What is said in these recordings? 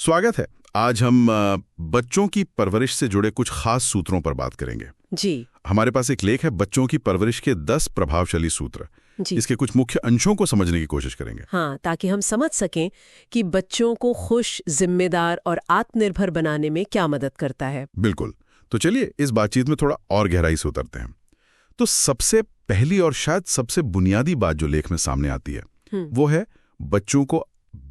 स्वागत है। आज हम बच्चों की परवरिश से जुड़े कुछ खास सूत्रों पर बात करेंगे। जी। हमारे पास एक लेख है, बच्चों की परवरिश के 10 प्रभावशाली सूत्र। जी। इसके कुछ मुख्य अंशों को समझने की कोशिश करेंगे। हाँ, ताकि हम समझ सकें कि बच्चों को खुश, जिम्मेदार और आत्मनिर्भर बनाने में क्या मदद करता है। बिल्कुल। तो चलिए इस बातचीत में थोड़ा और गहराई से उतरते हैं। तो सबसे पहली और शायद सबसे बुनियादी बात जो लेख में सामने आती है वो है बच्चों को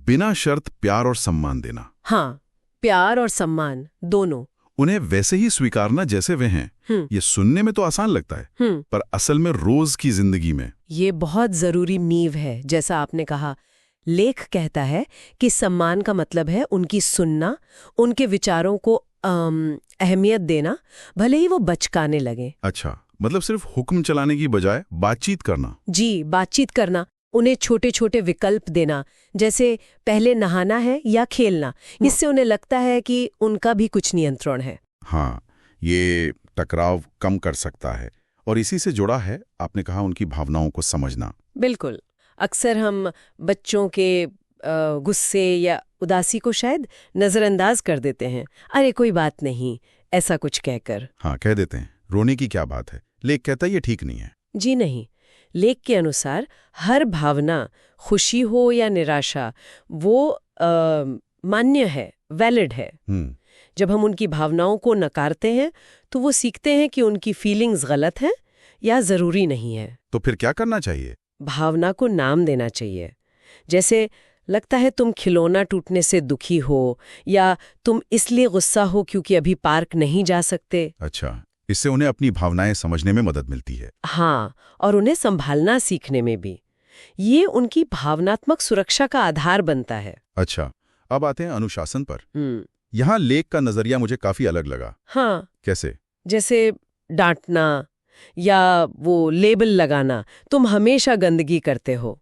बिना शर्त प्यार और सम्मान देना। हाँ, प्यार और सम्मान दोनों। उन्हें वैसे ही स्वीकारना जैसे वे हैं। ये सुनने में तो आसान लगता है, पर असल में रोज की जिंदगी में ये बहुत जरूरी नींव है। जैसा आपने कहा, लेख कहता है कि सम्मान का मतलब है उनकी सुनना, उनके विचारों को अहमियत देना, भले ही वो बचकाने लगे। अच्छा, मतलब सिर्फ हुक्म चलाने की बजाय बातचीत करना। जी, बातचीत करना, उन्हें छोटे छोटे विकल्प देना, जैसे पहले नहाना है या खेलना। इससे उन्हें लगता है कि उनका भी कुछ नियंत्रण है। हाँ, ये टकराव कम कर सकता है। और इसी से जुड़ा है, आपने कहा, उनकी भावनाओं को समझना। बिल्कुल। अक्सर हम बच्चों के गुस्से या उदासी को शायद नजरअंदाज कर देते हैं। अरे कोई बात नहीं, ऐसा कुछ कहकर। हाँ, कह देते हैं, रोने की क्या बात है। लेख कहता है ये ठीक नहीं है। जी नहीं, लेख के अनुसार हर भावना, खुशी हो या निराशा, वो मान्य है, वैलिड है। जब हम उनकी भावनाओं को नकारते हैं तो वो सीखते हैं कि उनकी फीलिंग्स गलत हैं या जरूरी नहीं है। तो फिर क्या करना चाहिए? भावना को नाम देना चाहिए। जैसे, लगता है तुम खिलौना टूटने से दुखी हो, या तुम इसलिए गुस्सा हो क्योंकि अभी पार्क नहीं जा सकते। अच्छा, इससे उन्हें अपनी भावनाएं समझने में मदद मिलती है। हाँ, और उन्हें संभालना सीखने में भी। ये उनकी भावनात्मक सुरक्षा का आधार बनता है। अच्छा, अब आते हैं अनुशासन पर। यहाँ लेख का नजरिया मुझे काफी अलग लगा। हाँ। कैसे? जैसे डांटना या वो लेबल लगाना, तुम हमेशा गंदगी करते हो,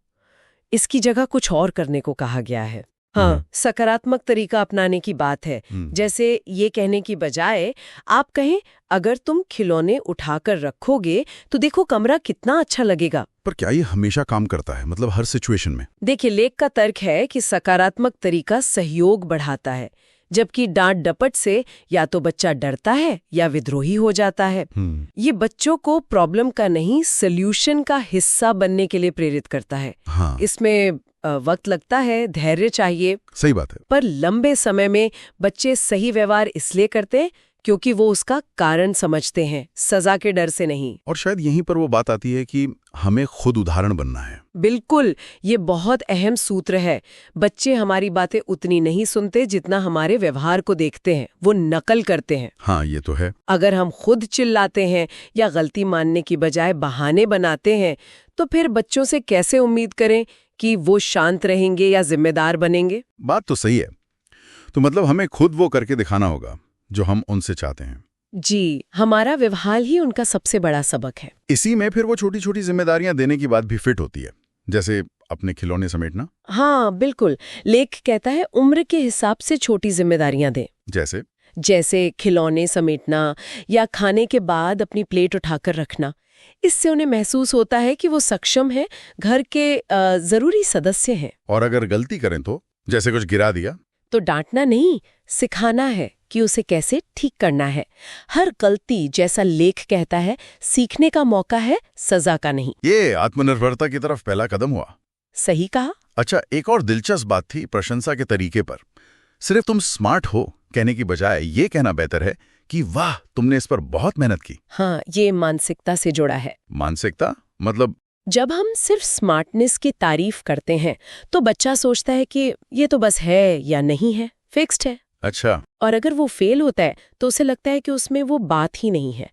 इसकी जगह कुछ और करने को कहा गया है। हाँ, सकारात्मक तरीका अपनाने की बात है। जैसे ये कहने की बजाय आप कहें, अगर तुम खिलौने उठाकर रखोगे तो देखो कमरा कितना अच्छा लगेगा। पर क्या ये हमेशा काम करता है, मतलब हर सिचुएशन में? देखिए, लेख का तर्क है कि सकारात्मक तरीका सहयोग बढ़ाता है, जबकि डांट डपट से या तो बच्चा डरता है या विद्रोही हो जाता है। ये बच्चों को प्रॉब्लम का नहीं, सॉल्यूशन का हिस्सा बनने के लिए प्रेरित करता है। हाँ। इसमें वक्त लगता है, धैर्य चाहिए। सही बात है। पर लंबे समय में बच्चे सही व्यवहार इसलिए करते हैं क्योंकि वो उसका कारण समझते हैं, सजा के डर से नहीं। और शायद यहीं पर वो बात आती है कि हमें खुद उदाहरण बनना है। बिल्कुल, ये बहुत अहम सूत्र है। बच्चे हमारी बातें उतनी नहीं सुनते जितना हमारे व्यवहार को देखते हैं, वो नकल करते हैं। हाँ, ये तो है। अगर हम खुद चिल्लाते हैं या गलती मानने की बजाय बहाने बनाते हैं, तो फिर बच्चों से कैसे उम्मीद करें कि वो शांत रहेंगे या जिम्मेदार बनेंगे? बात तो सही है। तो मतलब हमें खुद वो करके दिखाना होगा जो हम उनसे चाहते हैं। जी, हमारा व्यवहार ही उनका सबसे बड़ा सबक है। इसी में फिर वो छोटी छोटी जिम्मेदारियां देने की बात भी फिट होती है, जैसे अपने खिलौने समेटना। हाँ, बिल्कुल। लेख कहता है उम्र के हिसाब से छोटी जिम्मेदारियां दें। जैसे खिलौने समेटना या खाने के बाद अपनी प्लेट उठाकर रखना। इससे उन्हें महसूस होता है कि वो सक्षम है, घर के जरूरी सदस्य हैं। और अगर गलती करें तो, जैसे कुछ गिरा दिया, तो डांटना नहीं, सिखाना है कि उसे कैसे ठीक करना है। हर गलती, जैसा लेख कहता है, सीखने का मौका है, सजा का नहीं। ये आत्मनिर्भरता की तरफ पहला कदम हुआ। सही कहा। अच्छा, एक और दिलचस्प बात थी प्रशंसा के तरीके पर। सिर्फ तुम स्मार्ट हो कहने की बजाय ये कहना बेहतर है कि वाह, तुमने इस पर बहुत मेहनत की। हाँ, ये मानसिकता से जुड़ा है। मानसिकता मतलब? जब हम सिर्फ स्मार्टनेस की तारीफ करते हैं तो बच्चा सोचता है कि ये तो बस है या नहीं है, फिक्स्ड है। अच्छा। और अगर वो फेल होता है तो उसे लगता है कि उसमें वो बात ही नहीं है।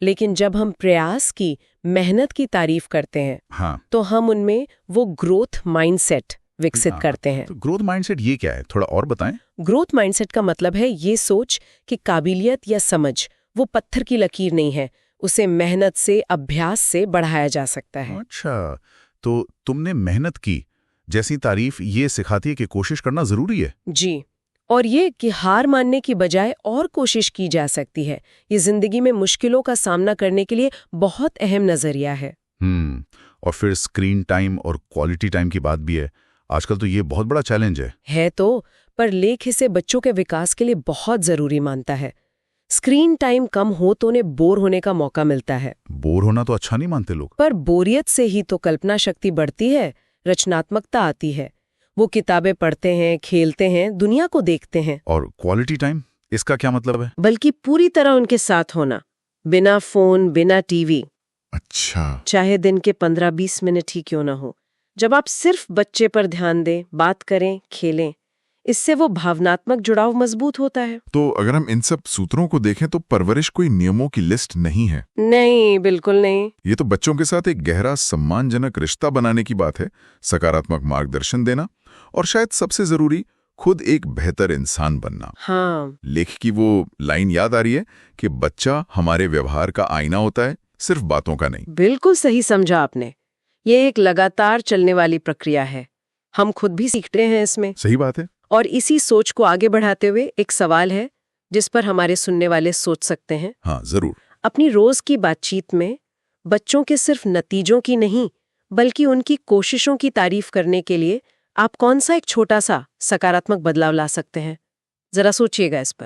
लेकिन जब हम प्रयास की, मेहनत की तारीफ करते हैं, हाँ, तो हम उनमें वो ग्रोथ माइंडसेट विकसित करते हैं। तो ग्रोथ माइंडसेट ये क्या है, थोड़ा और बताएं। ग्रोथ माइंडसेट का मतलब है ये सोच कि काबिलियत या समझ वो पत्थर की लकीर नहीं है, उसे मेहनत से, अभ्यास से बढ़ाया जा सकता है। अच्छा, तो तुमने मेहनत की जैसी तारीफ ये सिखाती है कि कोशिश करना जरूरी है। जी, और ये कि हार मानने की बजाय और कोशिश की जा सकती है। ये जिंदगी में मुश्किलों का सामना करने के लिए बहुत अहम नजरिया है। और फिर स्क्रीन टाइम और क्वालिटी टाइम की बात भी है। आजकल तो ये बहुत बड़ा चैलेंज है। तो पर लेख इसे बच्चों के विकास के लिए बहुत जरूरी मानता है। स्क्रीन टाइम कम हो तो उन्हें बोर होने का मौका मिलता है। बोर होना तो अच्छा नहीं मानते लोग। पर बोरियत से ही तो कल्पना शक्ति बढ़ती है, रचनात्मकता आती है। वो किताबें पढ़ते हैं, खेलते हैं, दुनिया को देखते हैं। और क्वालिटी टाइम, इसका क्या मतलब है? बल्कि पूरी तरह उनके साथ होना, बिना फोन, बिना टीवी। अच्छा। चाहे दिन के 15-20 मिनट ही क्यों ना हो। जब आप सिर्फ बच्चे पर ध्यान दें, बात करें, खेलें, इससे वो भावनात्मक जुड़ाव मजबूत होता है। तो अगर हम इन सब सूत्रों को देखें तो परवरिश कोई नियमों की लिस्ट नहीं है। नहीं, बिल्कुल नहीं। ये तो बच्चों के साथ एक गहरा सम्मानजनक रिश्ता बनाने की बात है, सकारात्मक मार्गदर्शन देना और शायद सबसे जरूरी खुद एक बेहतर इंसान बनना। हाँ। लेख की वो लाइन याद आ रही है कि बच्चा हमारे व्यवहार का आईना होता है, सिर्फ बातों का नहीं। बिल्कुल सही समझा आपने। ये एक लगातार चलने वाली प्रक्रिया है। हम खुद भी सीखते हैं इसमें। सही बात है। और इसी सोच को आगे बढ़ाते हुए एक सवाल है जिस पर हमारे सुनने वाले सोच सकते हैं। हाँ, जरूर। अपनी रोज की बातचीत में बच्चों के सिर्फ नतीजों की नहीं, बल्कि उनकी कोशिशों की तारीफ करने के लिए आप कौन सा एक छोटा सा सकारात्मक बदलाव ला सकते हैं? जरा सोचिएगा इस पर।